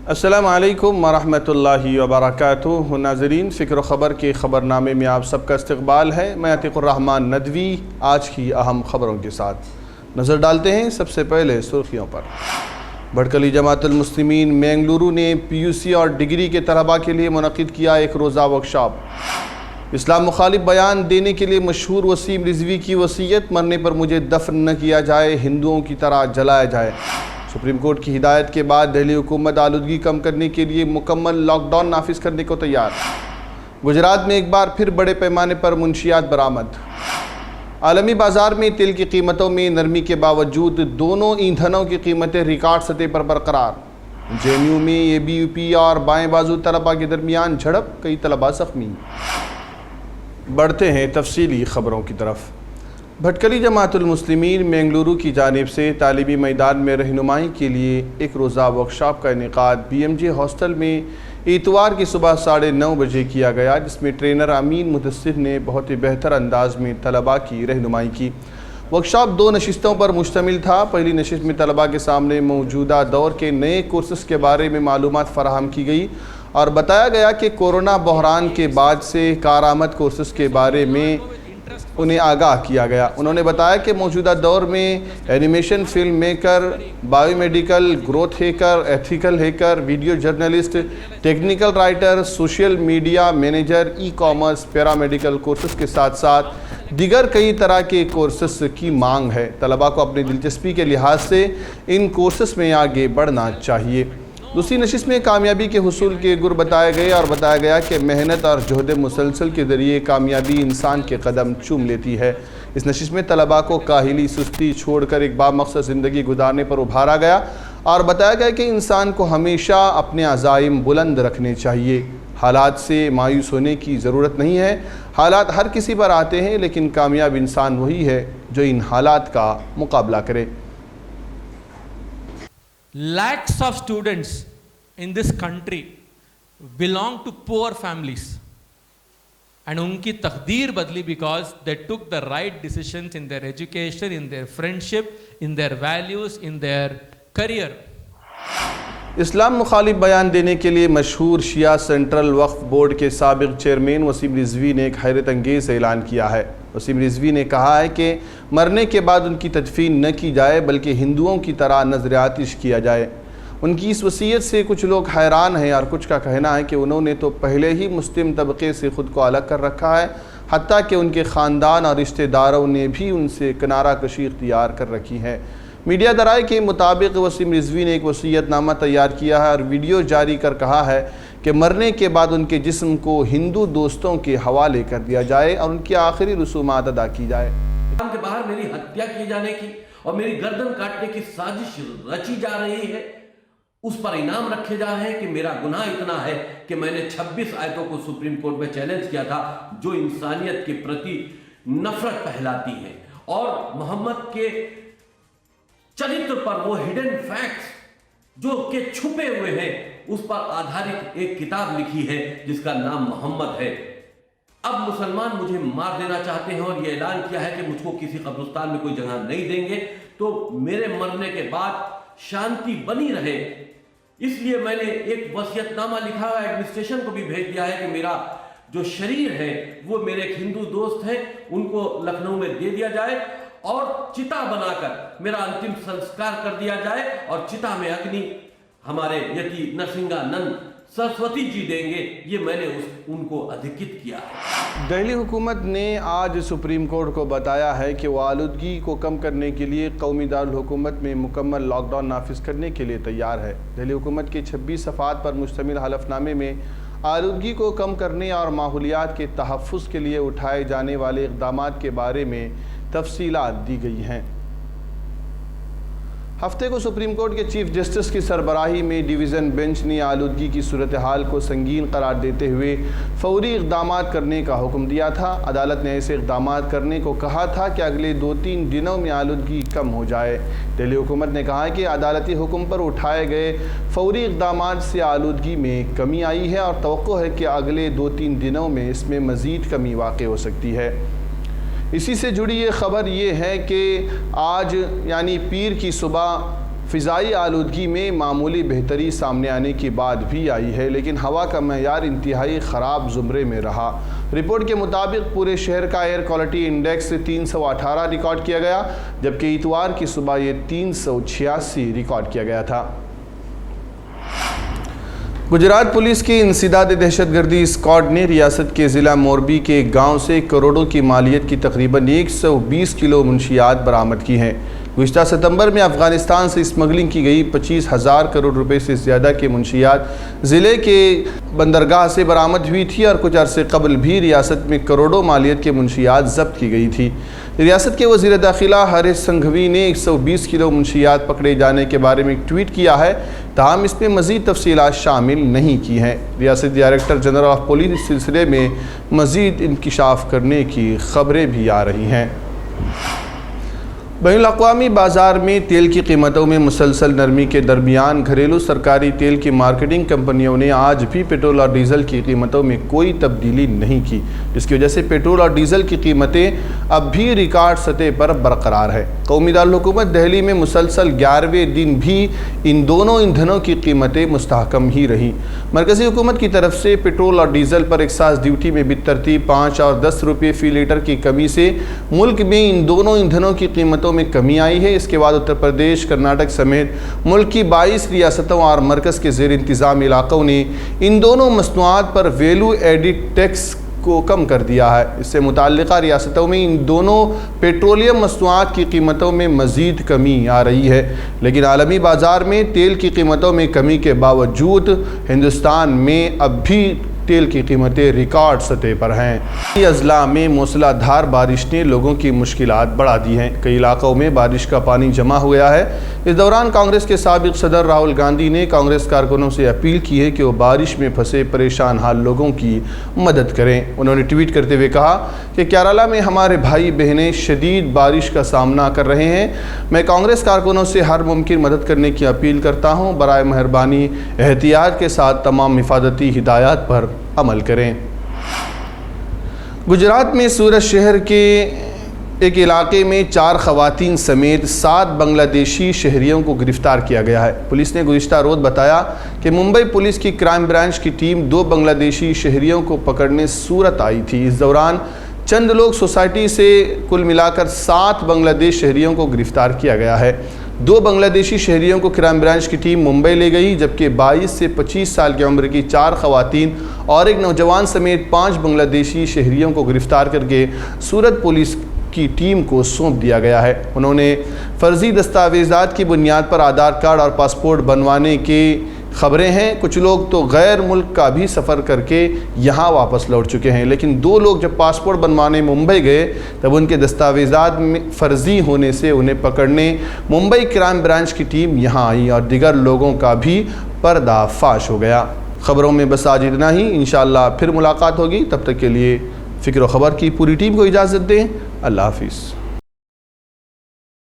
السلام علیکم ورحمۃ اللہ وبرکاتہ۔ ناظرین، فکر و خبر کے خبرنامے میں آپ سب کا استقبال ہے۔ میں عتیق الرحمن ندوی آج کی اہم خبروں کے ساتھ نظر ڈالتے ہیں۔ سب سے پہلے سرخیوں پر۔ بھٹکلی جماعت المسلمین مینگلورو نے PUC اور ڈگری کے طلباء کے لیے منعقد کیا ایک روزہ ورکشاپ۔ اسلام مخالف بیان دینے کے لیے مشہور وسیم رضوی کی وصیت، مرنے پر مجھے دفن نہ کیا جائے، ہندوؤں کی طرح جلایا جائے۔ سپریم کورٹ کی ہدایت کے بعد دہلی حکومت آلودگی کم کرنے کے لیے مکمل لاک ڈاؤن نافذ کرنے کو تیار۔ گجرات میں ایک بار پھر بڑے پیمانے پر منشیات برآمد۔ عالمی بازار میں تیل کی قیمتوں میں نرمی کے باوجود دونوں ایندھنوں کی قیمتیں ریکارڈ سطح پر برقرار۔ JNU میں ABVP اور بائیں بازو طلباء کے درمیان جھڑپ، کئی طلباء زخمی۔ بڑھتے ہیں تفصیلی خبروں کی طرف۔ بھٹکلی جماعت المسلمین مینگلورو کی جانب سے تعلیمی میدان میں رہنمائی کے لیے ایک روزہ ورکشاپ کا انعقاد BMJ ہاسٹل میں اتوار کی صبح 9:30 بجے کیا گیا، جس میں ٹرینر امین مدثر نے بہت ہی بہتر انداز میں طلباء کی رہنمائی کی۔ ورکشاپ 2 نشستوں پر مشتمل تھا۔ پہلی نشست میں طلباء کے سامنے موجودہ دور کے نئے کورسز کے بارے میں معلومات فراہم کی گئی اور بتایا گیا کہ کورونا بحران کے بعد سے کارآمد کورسز کے بارے میں انہیں آگاہ کیا گیا۔ انہوں نے بتایا کہ موجودہ دور میں animation film maker, bio medical, growth hacker, ethical hacker, video journalist, technical writer, social media manager, e commerce, paramedical courses کے ساتھ ساتھ دیگر کئی طرح کے کورسز کی مانگ ہے۔ طلباء کو اپنی دلچسپی کے لحاظ سے ان کورسز میں آگے بڑھنا چاہیے۔ دوسری نشست میں کامیابی کے حصول کے گر بتائے گئے اور بتایا گیا کہ محنت اور جہد مسلسل کے ذریعے کامیابی انسان کے قدم چوم لیتی ہے۔ اس نشست میں طلباء کو کاہلی، سستی چھوڑ کر ایک بامقصد زندگی گزارنے پر ابھارا گیا اور بتایا گیا کہ انسان کو ہمیشہ اپنے عزائم بلند رکھنے چاہیے۔ حالات سے مایوس ہونے کی ضرورت نہیں ہے۔ حالات ہر کسی پر آتے ہیں، لیکن کامیاب انسان وہی ہے جو ان حالات کا مقابلہ کرے۔ Lakhs of students in this country belong to poor families, and unki taqdeer badli because they took the right decisions in their education, in their friendship, in their values, in their career. اسلام مخالف بیان دینے کے لیے مشہور شیعہ central وقف board کے سابق chairman Wasim Rizvi نے ایک حیرت انگیز اعلان کیا ہے۔ وسیم رضوی نے کہا ہے کہ مرنے کے بعد ان کی تدفین نہ کی جائے بلکہ ہندوؤں کی طرح نذر آتش کیا جائے۔ ان کی اس وصیت سے کچھ لوگ حیران ہیں اور کچھ کا کہنا ہے کہ انہوں نے تو پہلے ہی مسلم طبقے سے خود کو الگ کر رکھا ہے، حتیٰ کہ ان کے خاندان اور رشتہ داروں نے بھی ان سے کنارہ کشی اختیار کر رکھی ہے۔ میڈیا ذرائع کے مطابق وسیم رضوی نے ایک وصیت نامہ تیار کیا ہے اور ویڈیو جاری کر کہا ہے کہ مرنے کے بعد ان کے جسم کو ہندو دوستوں کے حوالے کر دیا جائے اور ان کی آخری رسومات ادا کی جائے۔ کے باہر میری ہتیا کی جانے کی اور میری گردن کاٹنے کی سازش رچی جا رہی ہے، اس پر انعام رکھے جا رہے ہیں کہ میرا گناہ اتنا ہے کہ میں نے 26 آیتوں کو سپریم کورٹ میں چیلنج کیا تھا جو انسانیت کے پرتی نفرت پھیلاتی ہے، اور محمد کے چرتر پر وہ ہڈن فیکٹس جو کہ چھپے ہوئے ہیں اس پر آدھارت ایک کتاب لکھی ہے جس کا نام محمد ہے۔ اب مسلمان مجھے مار دینا چاہتے ہیں اور یہ اعلان کیا ہے کہ مجھ کو کسی قبرستان میں کوئی جگہ نہیں دیں گے، تو میرے مرنے کے بعد شانتی بنی رہے اس لیے میں نے ایک وصیت نامہ لکھا ہے، ایڈمنسٹریشن کو بھی بھیج دیا ہے کہ میرا جو شریر ہے وہ میرے ایک ہندو دوست ہیں ان کو لکھنؤ میں دے دیا جائے اور چتا بنا کر میرا انتم سنسکار کر دیا جائے، اور چتا میں اگنی ہمارے یتی نرسنگا نند سرسوتی جی دیں گے۔ یہ میں نے ان کو ادھکت کیا ہے۔ دہلی حکومت نے آج سپریم کورٹ کو بتایا ہے کہ وہ آلودگی کو کم کرنے کے لیے قومی دارالحکومت میں مکمل لاک ڈاؤن نافذ کرنے کے لیے تیار ہے۔ دہلی حکومت کے 26 صفحات پر مشتمل حلف نامے میں آلودگی کو کم کرنے اور ماحولیات کے تحفظ کے لیے اٹھائے جانے والے اقدامات کے بارے میں تفصیلات دی گئی ہیں۔ ہفتے کو سپریم کورٹ کے چیف جسٹس کی سربراہی میں ڈویژن بینچ نے آلودگی کی صورتحال کو سنگین قرار دیتے ہوئے فوری اقدامات کرنے کا حکم دیا تھا۔ عدالت نے ایسے اقدامات کرنے کو کہا تھا کہ اگلے 2-3 دنوں میں آلودگی کم ہو جائے۔ دہلی حکومت نے کہا کہ عدالتی حکم پر اٹھائے گئے فوری اقدامات سے آلودگی میں کمی آئی ہے اور توقع ہے کہ اگلے 2-3 دنوں میں اس میں مزید کمی واقع ہو سکتی ہے۔ اسی سے جڑی یہ خبر یہ ہے کہ آج یعنی پیر کی صبح فضائی آلودگی میں معمولی بہتری سامنے آنے کی بات بھی آئی ہے، لیکن ہوا کا معیار انتہائی خراب زمرے میں رہا۔ رپورٹ کے مطابق پورے شہر کا ایئر کوالٹی انڈیکس 318 ریکارڈ کیا گیا، جبکہ اتوار کی صبح یہ 386 ریکارڈ کیا گیا تھا۔ گجرات پولیس کی انسداد دہشت گردی اسکواڈ نے ریاست کے ضلع موربی کے ایک گاؤں سے کروڑوں کی مالیت کی تقریباً 120 کلو منشیات برآمد کی ہیں۔ گزشتہ ستمبر میں افغانستان سے اسمگلنگ کی گئی 25,000 کروڑ روپے سے زیادہ کے منشیات ضلع کے بندرگاہ سے برآمد ہوئی تھی اور کچھ عرصے قبل بھی ریاست میں کروڑوں مالیت کے منشیات ضبط کی گئی تھی۔ ریاست کے وزیر داخلہ ہریش سنگھوی نے 120 کلو منشیات پکڑے جانے کے بارے میں ایک ٹویٹ کیا ہے، تاہم اس میں مزید تفصیلات شامل نہیں کی ہیں۔ ریاستی ڈائریکٹر جنرل آف پولیس اس سلسلے میں مزید انکشاف کرنے کی خبریں بھی آ رہی ہیں۔ بین الاقوامی بازار میں تیل کی قیمتوں میں مسلسل نرمی کے درمیان گھریلو سرکاری تیل کی مارکیٹنگ کمپنیوں نے آج بھی پیٹرول اور ڈیزل کی قیمتوں میں کوئی تبدیلی نہیں کی، جس کی وجہ سے پیٹرول اور ڈیزل کی قیمتیں اب بھی ریکارڈ سطح پر برقرار ہے۔ قومی دارالحکومت دہلی میں مسلسل 11ویں دن بھی ان دونوں ایندھنوں کی قیمتیں مستحکم ہی رہیں۔ مرکزی حکومت کی طرف سے پیٹرول اور ڈیزل پر ایکسائز ڈیوٹی میں بالترتیب 5 اور 10 روپے فی لیٹر کی کمی سے ملک میں ان دونوں ایندھنوں کی قیمتوں میں کمی آئی ہے۔ اس کے بعد اتر پردیش، کرناٹک سمیت ملک کی 22 ریاستوں اور مرکز کے زیر انتظام علاقوں نے ان دونوں مصنوعات پر ویلیو ایڈڈ ٹیکس کو کم کر دیا ہے۔ اس سے متعلقہ ریاستوں میں ان دونوں پیٹرولیم مصنوعات کی قیمتوں میں مزید کمی آ رہی ہے، لیکن عالمی بازار میں تیل کی قیمتوں میں کمی کے باوجود ہندوستان میں اب بھی تیل کی قیمتیں ریکارڈ سطح پر ہیں۔ کئی اضلاع میں موسلا دھار بارش نے لوگوں کی مشکلات بڑھا دی ہیں۔ کئی علاقوں میں بارش کا پانی جمع ہو گیا ہے۔ اس دوران کانگریس کے سابق صدر راہل گاندھی نے کانگریس کارکنوں سے اپیل کی ہے کہ وہ بارش میں پھنسے پریشان حال لوگوں کی مدد کریں۔ انہوں نے ٹویٹ کرتے ہوئے کہا کہ کیرالہ میں ہمارے بھائی بہنیں شدید بارش کا سامنا کر رہے ہیں۔ میں کانگریس کارکنوں سے ہر ممکن مدد کرنے کی اپیل کرتا ہوں۔ برائے مہربانی احتیاط کے ساتھ تمام حفاظتی ہدایات پر عمل کریں۔ گجرات میں سورت شہر کے ایک علاقے میں 4 خواتین سمیت 7 بنگلہ دیشی شہریوں کو گرفتار کیا گیا ہے۔ پولیس نے گزشتہ روز بتایا کہ ممبئی پولیس کی کرائم برانچ کی ٹیم 2 بنگلہ دیشی شہریوں کو پکڑنے سورت آئی تھی۔ اس دوران چند لوگ سوسائٹی سے کل ملا کر 7 بنگلہ دیش شہریوں کو گرفتار کیا گیا ہے۔ 2 بنگلہ دیشی شہریوں کو کرائم برانچ کی ٹیم ممبئی لے گئی، جبکہ 22 سے 25 سال کی عمر کی 4 خواتین اور ایک نوجوان سمیت 5 بنگلہ دیشی شہریوں کو گرفتار کر کے سورت پولیس کی ٹیم کو سونپ دیا گیا ہے۔ انہوں نے فرضی دستاویزات کی بنیاد پر آدھار کارڈ اور پاسپورٹ بنوانے کی خبریں ہیں۔ کچھ لوگ تو غیر ملک کا بھی سفر کر کے یہاں واپس لوٹ چکے ہیں، لیکن 2 لوگ جب پاسپورٹ بنوانے ممبئی گئے تب ان کے دستاویزات میں فرضی ہونے سے انہیں پکڑنے ممبئی کرائم برانچ کی ٹیم یہاں آئی اور دیگر لوگوں کا بھی پردہ فاش ہو گیا۔ خبروں میں بس آج اتنا ہی۔ انشاءاللہ پھر ملاقات ہوگی، تب تک کے لیے فکر و خبر کی پوری ٹیم کو اجازت دیں۔ اللہ حافظ۔